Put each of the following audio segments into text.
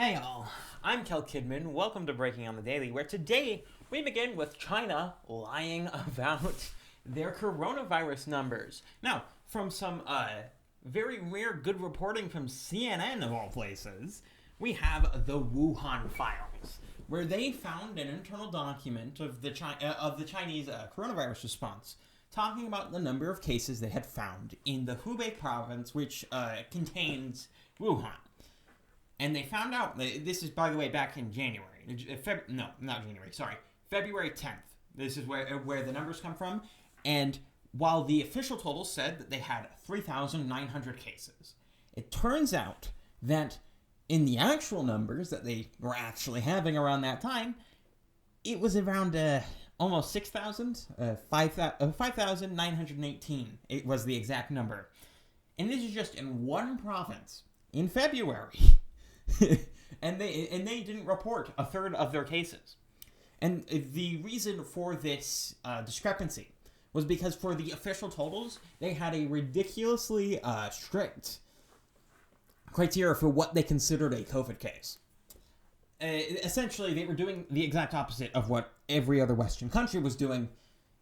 Hey all, I'm Kel Kidman. Welcome to Breaking on the Daily, where today we begin with China lying about their coronavirus numbers. Now, from some very rare good reporting from CNN of all places, we have the Wuhan files, where they found an internal document of the Chinese coronavirus response, talking about the number of cases they had found in the Hubei province, which contains Wuhan. And they found out, this is, by the way, back in January. No, not January, sorry. February 10th. This is where the numbers come from. And while the official total said that they had 3,900 cases, it turns out that in the actual numbers that they were actually having around that time, it was around almost 6,000, 5,918. It was the exact number. And this is just in one province in February. and they didn't report a third of their cases. And the reason for this discrepancy was because for the official totals, they had a ridiculously strict criteria for what they considered a COVID case. Essentially, they were doing the exact opposite of what every other Western country was doing,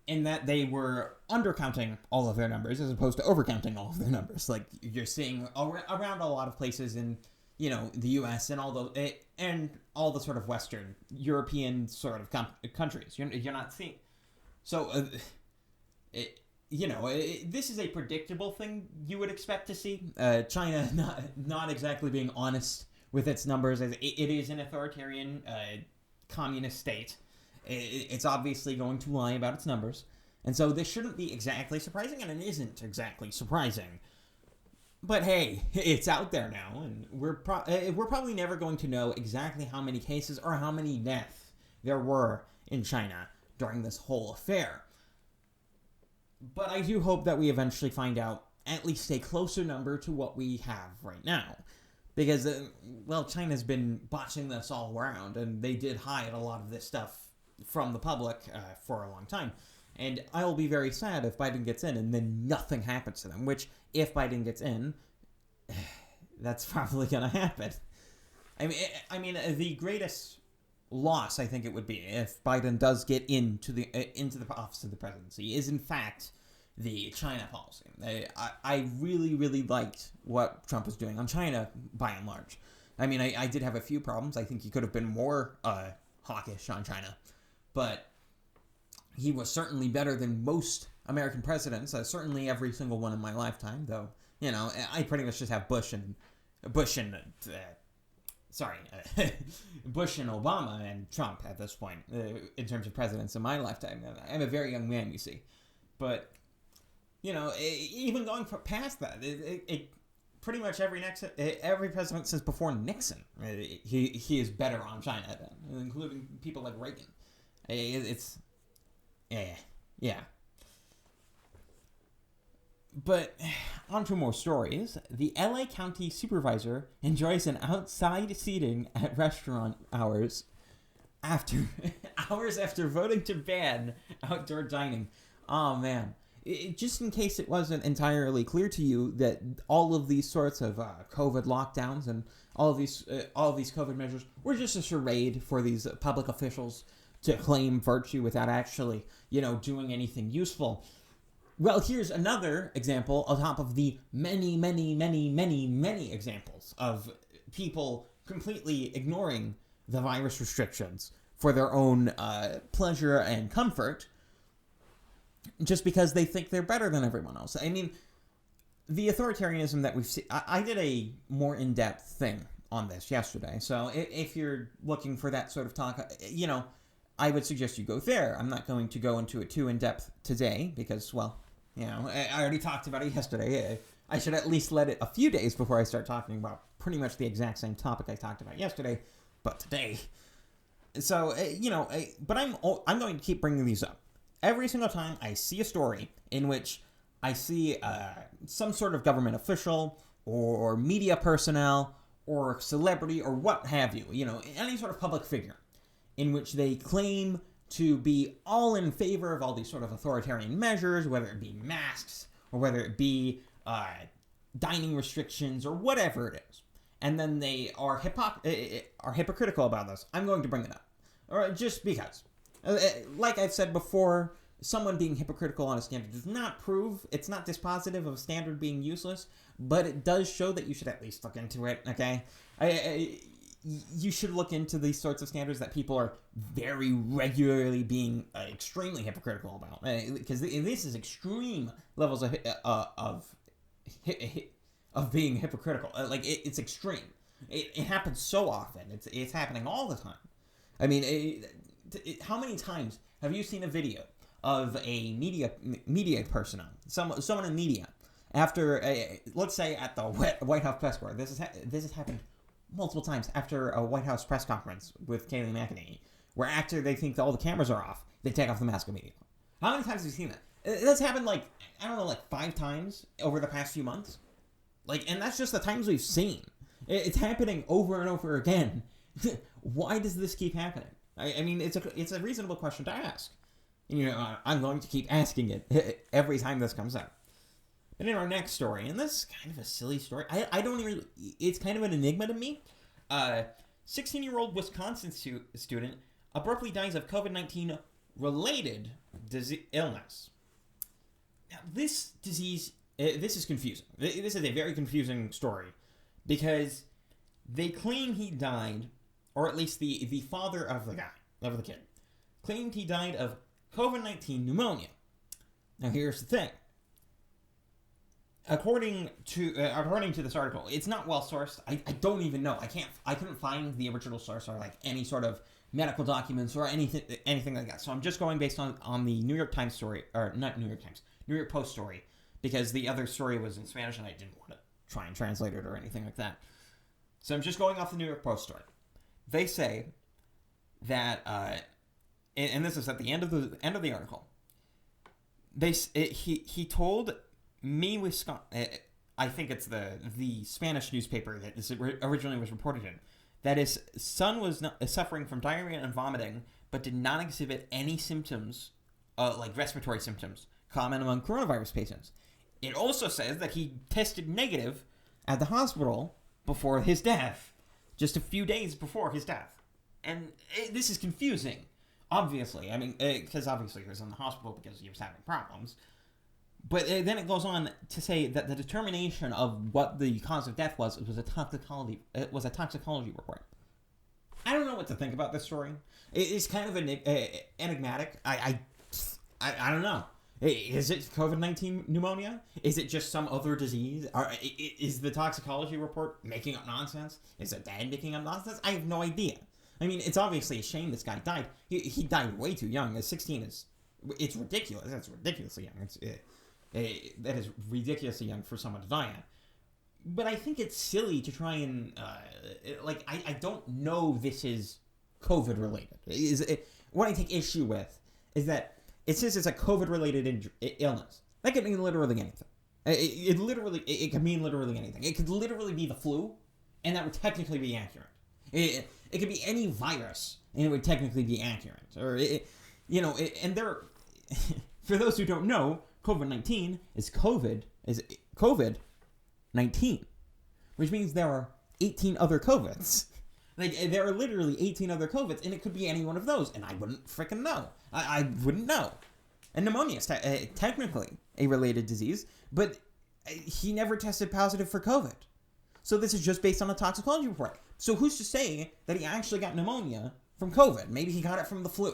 in that they were undercounting all of their numbers as opposed to overcounting all of their numbers. Like you're seeing around a lot of places in, the U.S. and all the sort of Western European sort of countries. You're not seeing. So, this is a predictable thing you would expect to see. China not exactly being honest with its numbers, as it is an authoritarian communist state. It's obviously going to lie about its numbers. And so this shouldn't be exactly surprising, and it isn't exactly surprising. But hey, it's out there now, and we're probably never going to know exactly how many cases or how many deaths there were in China during this whole affair. But I do hope that we eventually find out at least a closer number to what we have right now. Because, China's been botching this all around, and they did hide a lot of this stuff from the public for a long time. And I'll be very sad if Biden gets in and then nothing happens to them, which, if Biden gets in, that's probably going to happen. I mean, the greatest loss, I think it would be, if Biden does get into the office of the presidency, is in fact the China policy. I really, really liked what Trump was doing on China, by and large. I mean, I did have a few problems. I think he could have been more hawkish on China, but he was certainly better than most American presidents, certainly every single one in my lifetime, though, I pretty much just have Bush and Obama and Trump at this point, in terms of presidents in my lifetime. I'm a very young man, you see. But, even going past that, it pretty much every president since before Nixon, he is better on China, including people like Reagan. Yeah. But on to more stories. The LA County Supervisor enjoys an outside seating at restaurant hours after voting to ban outdoor dining. Oh man. Just in case it wasn't entirely clear to you that all of these sorts of COVID lockdowns and all of these COVID measures were just a charade for these public officials to claim virtue without actually, doing anything useful. Well, here's another example on top of the many, many, many, many, many examples of people completely ignoring the virus restrictions for their own pleasure and comfort, just because they think they're better than everyone else. I mean, the authoritarianism that we've seen, I did a more in-depth thing on this yesterday, so if you're looking for that sort of talk, I would suggest you go there. I'm not going to go into it too in-depth today because, I already talked about it yesterday. I should at least let it a few days before I start talking about pretty much the exact same topic I talked about yesterday, but today. So, but I'm going to keep bringing these up. Every single time I see a story in which I see some sort of government official or media personnel or celebrity or what have you, any sort of public figure, in which they claim to be all in favor of all these sort of authoritarian measures, whether it be masks or whether it be dining restrictions or whatever it is. and then they are hypocritical about this, I'm going to bring it up. Or just because. Like I've said before, someone being hypocritical on a standard does not prove, it's not dispositive of a standard being useless, but it does show that you should at least look into it, okay? You should look into these sorts of standards that people are very regularly being extremely hypocritical about, because this is extreme levels of being hypocritical. It's extreme. It happens so often. It's happening all the time. I mean, how many times have you seen a video of a media personnel, someone in media, after let's say at the White House press corps? This has happened multiple times after a White House press conference with Kayleigh McEnany, where after they think that all the cameras are off, they take off the mask immediately. How many times have you seen that? That's happened 5 times over the past few months. And that's just the times we've seen. It's happening over and over again. Why does this keep happening? I mean, it's a reasonable question to ask. I'm going to keep asking it every time this comes up. And in our next story, and this is kind of a silly story. I don't even... It's kind of an enigma to me. 16-year-old Wisconsin student abruptly dies of COVID-19 related illness. Now, this disease... this is confusing. This is a very confusing story. Because they claim he died, or at least the father of the kid, claimed he died of COVID-19 pneumonia. Now, here's the thing. According to this article, it's not well sourced. I don't even know. I couldn't find the original source or any sort of medical documents or anything like that. So I'm just going based on the New York Times story, or not New York Times, New York Post story, because the other story was in Spanish and I didn't want to try and translate it or anything like that. So I'm just going off the New York Post story. They say that, and this is at the end of the article. He told Me Wisconsin, I think it's the Spanish newspaper that this originally was reported in, that his son was suffering from diarrhea and vomiting, but did not exhibit any symptoms, like respiratory symptoms, common among coronavirus patients. It also says that he tested negative at the hospital before his death, just a few days before his death. And this is confusing, obviously. I mean, because obviously he was in the hospital because he was having problems. But then it goes on to say that the determination of what the cause of death was a toxicology report. I don't know what to think about this story. It's kind of enigmatic. I don't know. Is it COVID-19 pneumonia? Is it just some other disease? Is the toxicology report making up nonsense? Is it dad making up nonsense? I have no idea. I mean, it's obviously a shame this guy died. He died way too young. 16 it's ridiculous. That's ridiculously young. That is ridiculously young for someone to die at. But I think it's silly to try and, I don't know this is COVID-related. What I take issue with is that it says it's a COVID-related illness. That could mean literally anything. It could mean literally anything. It could literally be the flu, and that would technically be accurate. It could be any virus, and it would technically be accurate. Or, and there, for those who don't know, COVID-19 is COVID-19, which means there are 18 other COVIDs. There are literally 18 other COVIDs, and it could be any one of those, and I wouldn't freaking know. I wouldn't know. And pneumonia is technically a related disease, but he never tested positive for COVID. So this is just based on a toxicology report. So who's to say that he actually got pneumonia from COVID? Maybe he got it from the flu.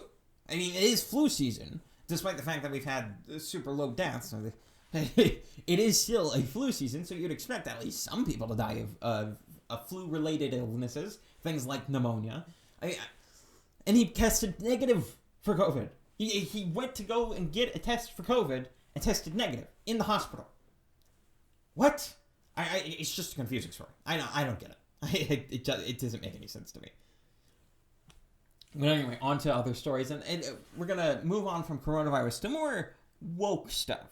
I mean, it is flu season, despite the fact that we've had super low deaths. It is still a flu season, so you'd expect at least some people to die of flu-related illnesses, things like pneumonia. And he tested negative for COVID. He went to go and get a test for COVID and tested negative in the hospital. What? It's just a confusing story. I don't get it. It doesn't make any sense to me. But anyway, on to other stories. And we're going to move on from coronavirus to more woke stuff.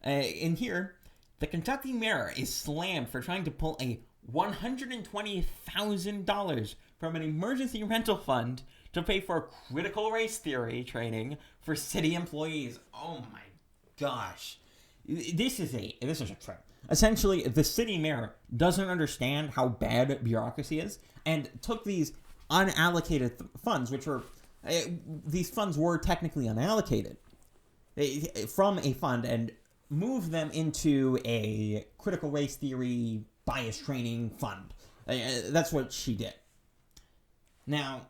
In here, the Kentucky mayor is slammed for trying to pull a $120,000 from an emergency rental fund to pay for critical race theory training for city employees. Oh my gosh. This is a trip. Essentially, the city mayor doesn't understand how bad bureaucracy is and took these unallocated funds, which were, these funds were technically unallocated, from a fund and moved them into a critical race theory bias training fund. That's what she did. Now,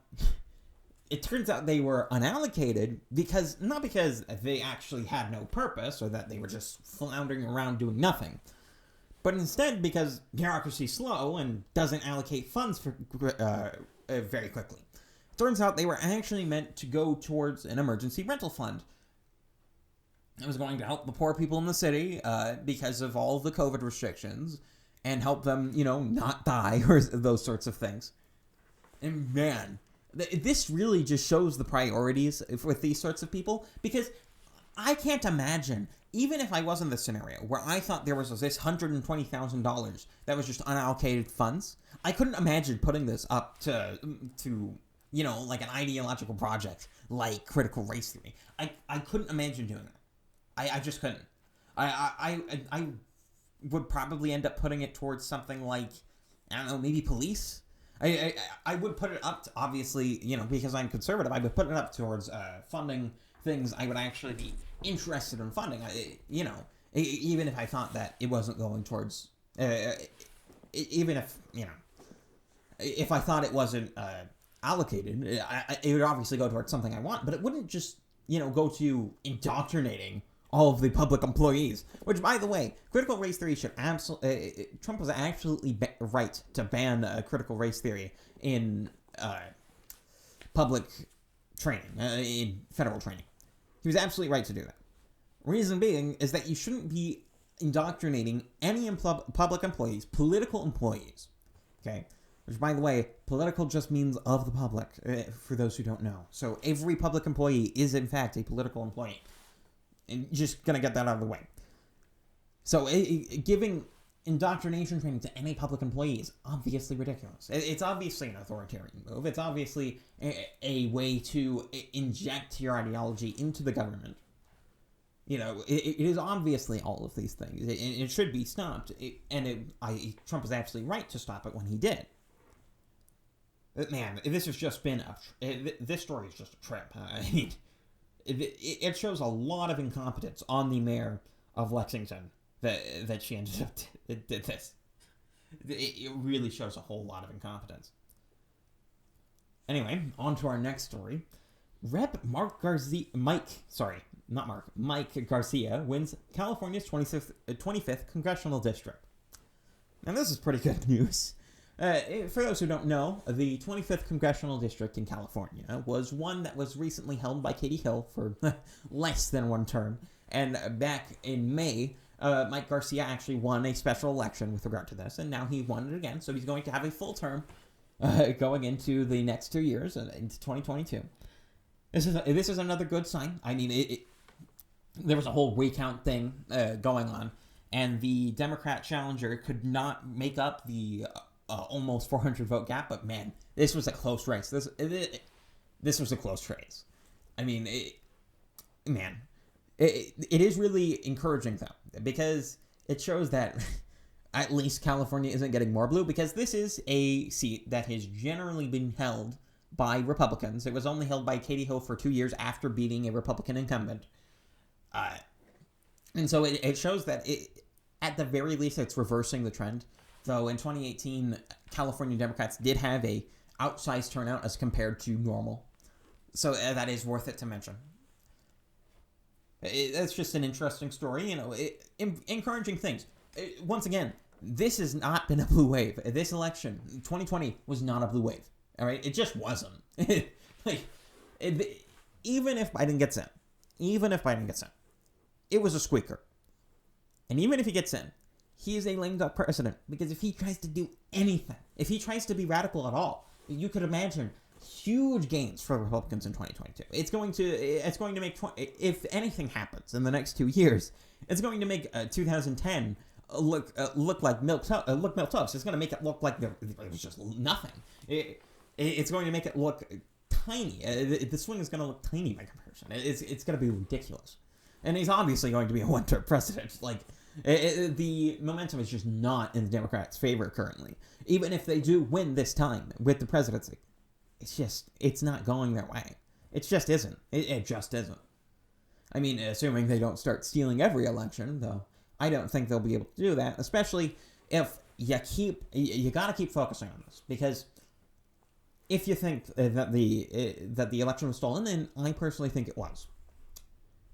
it turns out they were unallocated because, not because they actually had no purpose or that they were just floundering around doing nothing, but instead because bureaucracy is slow and doesn't allocate funds for very quickly. Turns out they were actually meant to go towards an emergency rental fund. It was going to help the poor people in the city because of all the COVID restrictions and help them, not die or those sorts of things. And man, this really just shows the priorities with these sorts of people, because I can't imagine, even if I was in this scenario where I thought there was this $120,000 that was just unallocated funds, I couldn't imagine putting this up to like an ideological project like critical race theory. I couldn't imagine doing that. I just couldn't. I would probably end up putting it towards something like, I don't know, maybe police. I would put it up to, obviously, because I'm conservative, I would put it up towards funding things I would actually be interested in funding. Even if I thought that it wasn't going towards, even if I thought it wasn't allocated, it would obviously go towards something I want, but it wouldn't just, go to indoctrinating all of the public employees. Which, by the way, critical race theory should absolutely... Trump was absolutely right to ban critical race theory in public training, in federal training. He was absolutely right to do that. Reason being is that you shouldn't be indoctrinating any public employees, political employees, okay? Which, by the way, political just means of the public, for those who don't know. So every public employee is, in fact, a political employee. And just gonna get that out of the way. So giving indoctrination training to any public employee is obviously ridiculous. It's obviously an authoritarian move. It's obviously a way to inject your ideology into the government. It is obviously all of these things. It should be stopped. Trump was absolutely right to stop it when he did. Man, this has just been this story is just a trip. It shows a lot of incompetence on the mayor of Lexington that she ended up did this. It really shows a whole lot of incompetence. Anyway, on to our next story. Rep. Mike Garcia wins California's 25th congressional district. And this is pretty good news. For those who don't know, the 25th Congressional District in California was one that was recently held by Katie Hill for less than one term. And back in May, Mike Garcia actually won a special election with regard to this, and now he won it again, so he's going to have a full term going into the next 2 years, into 2022. This is another good sign. I mean, there was a whole recount thing going on, and the Democrat challenger could not make up the almost 400 vote gap, but man, this was a close race. This was a close race. I mean, it is really encouraging though, because it shows that at least California isn't getting more blue, because this is a seat that has generally been held by Republicans. It was only held by Katie Hill for 2 years after beating a Republican incumbent. And so it shows that at the very least it's reversing the trend. Though in 2018, California Democrats did have a outsized turnout as compared to normal. So that is worth it to mention. That's just an interesting story, encouraging things. Once again, this has not been a blue wave. This election, 2020, was not a blue wave. All right? It just wasn't. Even if Biden gets in, it was a squeaker. And even if he gets in, he is a lame duck president, because if he tries to do anything, if he tries to be radical at all, you could imagine huge gains for Republicans in 2022. It's going to make, if anything happens in the next 2 years, it's going to make 2010 look like milk toast. It's going to make it look like it was just nothing. It's going to make it look tiny. The swing is going to look tiny by comparison. It's going to be ridiculous. And he's obviously going to be a one-term president. The momentum is just not in the Democrats' favor currently. Even if they do win this time with the presidency, it's not going their way. It just isn't. It just isn't. I mean, assuming they don't start stealing every election, though, I don't think they'll be able to do that, especially if you gotta keep focusing on this, because if you think that the election was stolen, and I personally think it was,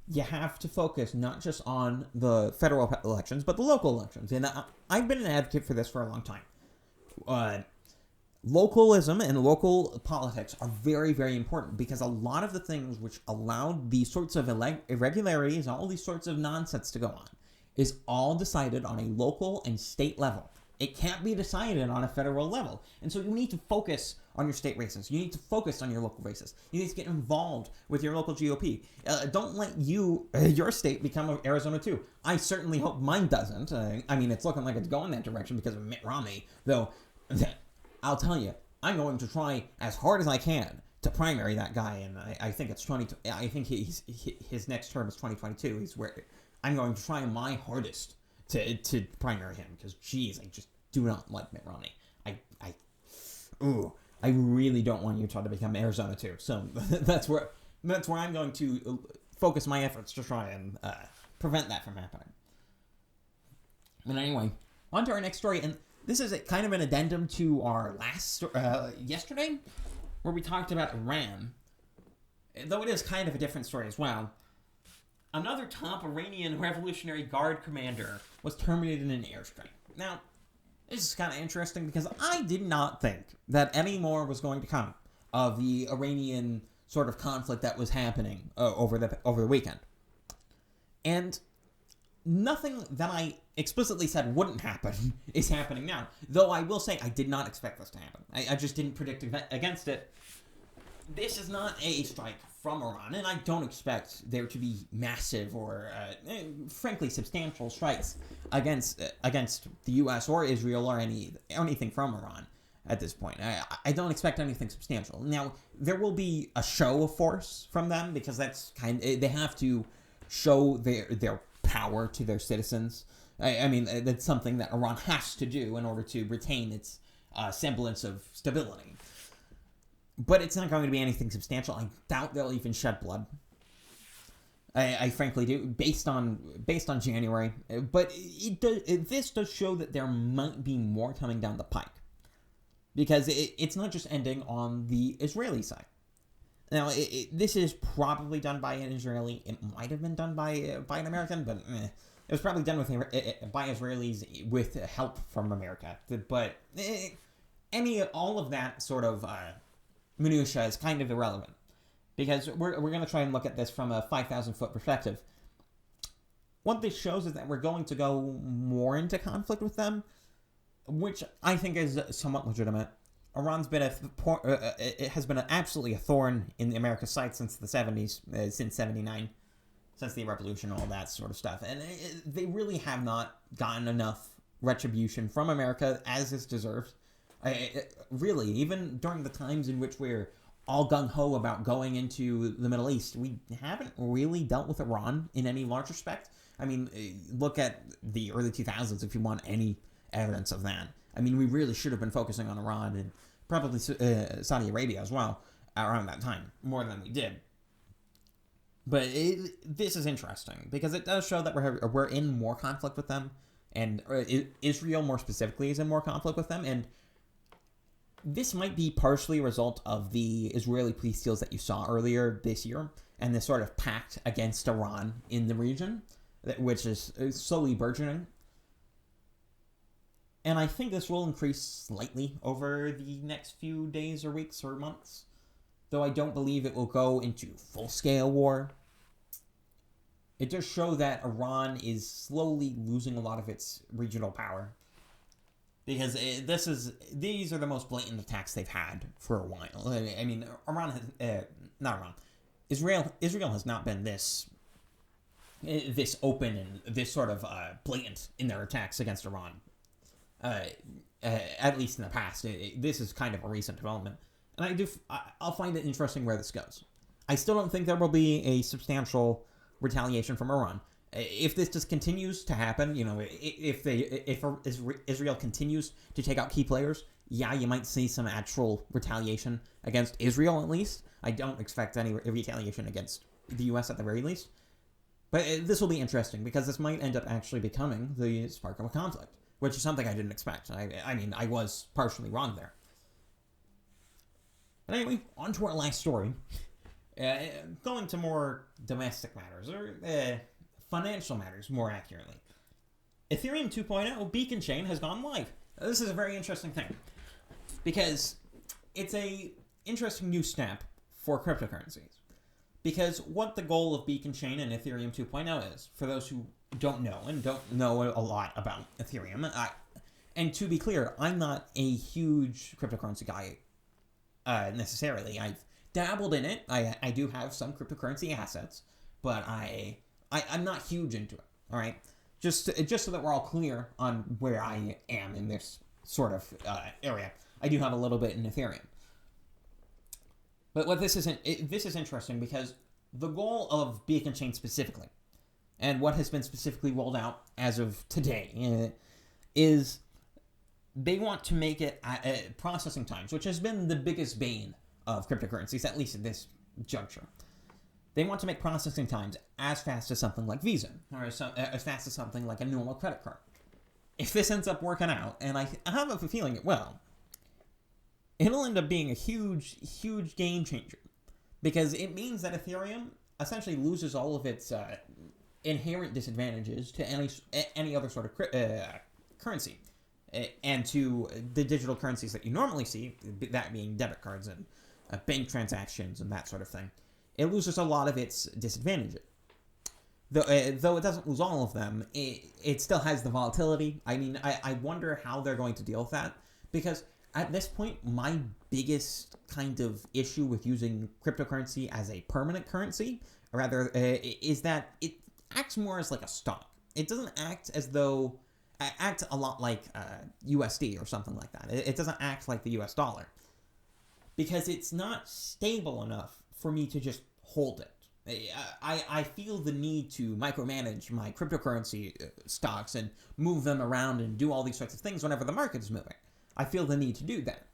you have to focus not just on the federal elections, but the local elections. And I've been an advocate for this for a long time. Localism and local politics are very, very important, because a lot of the things which allowed these sorts of irregularities, all these sorts of nonsense to go on, is all decided on a local and state level. It can't be decided on a federal level. And so you need to focus on your state races. You need to focus on your local races. You need to get involved with your local GOP. Don't let your state become Arizona too. I certainly hope mine doesn't. I mean, it's looking like it's going that direction because of Mitt Romney. Though, I'll tell you, I'm going to try as hard as I can to primary that guy. And I think it's I think his next term is 2022. He's where I'm going to try my hardest to primary him, because geez, I just do not like Mitt Romney. I really don't want Utah to become Arizona too. So that's where I'm going to focus my efforts to try and prevent that from happening. But anyway, on to our next story, and this is kind of an addendum to our last yesterday, where we talked about Iran, though it is kind of a different story as well. Another top Iranian Revolutionary Guard commander was terminated in an airstrike. Now, this is kind of interesting, because I did not think that any more was going to come of the Iranian sort of conflict that was happening over the weekend. And nothing that I explicitly said wouldn't happen is happening now. Though I will say I did not expect this to happen. I just didn't predict against it. This is not a strike from Iran, and I don't expect there to be massive or, frankly, substantial strikes against the U.S. or Israel or anything from Iran at this point. I don't expect anything substantial. Now, there will be a show of force from them, because they have to show their power to their citizens. I mean, that's something that Iran has to do in order to retain its semblance of stability. But it's not going to be anything substantial. I doubt they'll even shed blood. I frankly do, based on January. But this does show that there might be more coming down the pike, because it's not just ending on the Israeli side. Now, this is probably done by an Israeli. It might have been done by an American, but it was probably done by Israelis with help from America. But all of that sort of minutia is kind of irrelevant, because we're going to try and look at this from a 5,000-foot perspective. What this shows is that we're going to go more into conflict with them, which I think is somewhat legitimate. Iran's been it has been absolutely a thorn in America's side since the 70s, since 79, since the revolution, all that sort of stuff. And they really have not gotten enough retribution from America as is deserved. Really, even during the times in which we're all gung-ho about going into the Middle East, we haven't really dealt with Iran in any large respect. I mean, look at the early 2000s if you want any evidence of that. I mean, we really should have been focusing on Iran and probably Saudi Arabia as well around that time, more than we did. But this is interesting, because it does show that we're in more conflict with them, and Israel more specifically is in more conflict with them, and this might be partially a result of the Israeli peace deals that you saw earlier this year, and this sort of pact against Iran in the region, which is slowly burgeoning. And I think this will increase slightly over the next few days or weeks or months, though I don't believe it will go into full-scale war. It does show that Iran is slowly losing a lot of its regional power, because these are the most blatant attacks they've had for a while. I mean, Israel has not been this open and this sort of blatant in their attacks against Iran. At least in the past. This is kind of a recent development, and I'll find it interesting where this goes. I still don't think there will be a substantial retaliation from Iran. If this just continues to happen, if Israel continues to take out key players, yeah, you might see some actual retaliation against Israel at least. I don't expect any retaliation against the U.S. at the very least. But this will be interesting because this might end up actually becoming the spark of a conflict, which is something I didn't expect. I mean, I was partially wrong there. But anyway, on to our last story. Going to more domestic matters, or financial matters, more accurately. Ethereum 2.0 Beacon Chain has gone live. This is a very interesting thing, because it's a interesting new step for cryptocurrencies. Because what the goal of Beacon Chain and Ethereum 2.0 is, for those who don't know and don't know a lot about Ethereum, and to be clear, I'm not a huge cryptocurrency guy necessarily. I've dabbled in it. I do have some cryptocurrency assets, but I'm not huge into it. All right, just so that we're all clear on where I am in this sort of area. I do have a little bit in Ethereum. But this is interesting because the goal of Beacon Chain specifically, and what has been specifically rolled out as of today, is they want to make it processing times, which has been the biggest bane of cryptocurrencies, at least at this juncture. They want to make processing times as fast as something like Visa, or as fast as something like a normal credit card. If this ends up working out, and I have a feeling it will, it'll end up being a huge, huge game changer, because it means that Ethereum essentially loses all of its inherent disadvantages to any other sort of currency, and to the digital currencies that you normally see, that being debit cards and bank transactions and that sort of thing. It loses a lot of its disadvantages. Though it doesn't lose all of them, it still has the volatility. I mean, I wonder how they're going to deal with that, because at this point, my biggest kind of issue with using cryptocurrency as a permanent currency, or rather, is that it acts more as like a stock. It doesn't act a lot like USD or something like that. It doesn't act like the US dollar, because it's not stable enough for me to just hold it. I feel the need to micromanage my cryptocurrency stocks and move them around and do all these sorts of things whenever the market is moving. I feel the need to do that.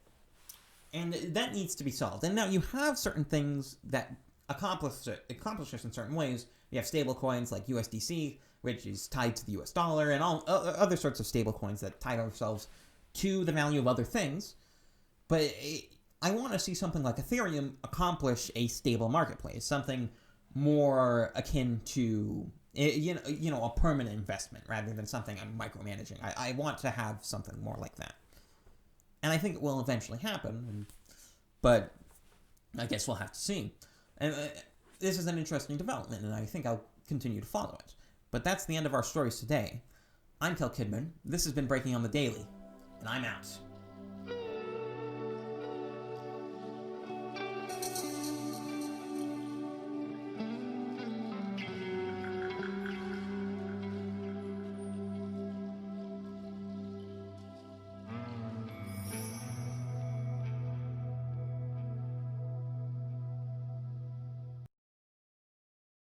And that needs to be solved. And now you have certain things that accomplish this in certain ways. You have stable coins like USDC, which is tied to the US dollar, and all other sorts of stable coins that tie themselves to the value of other things. But I want to see something like Ethereum accomplish a stable marketplace, something more akin to a permanent investment rather than something I'm micromanaging. I want to have something more like that. And I think it will eventually happen, but I guess we'll have to see. And this is an interesting development, and I think I'll continue to follow it. But that's the end of our stories today. I'm Kel Kidman. This has been Breaking on the Daily, and I'm out.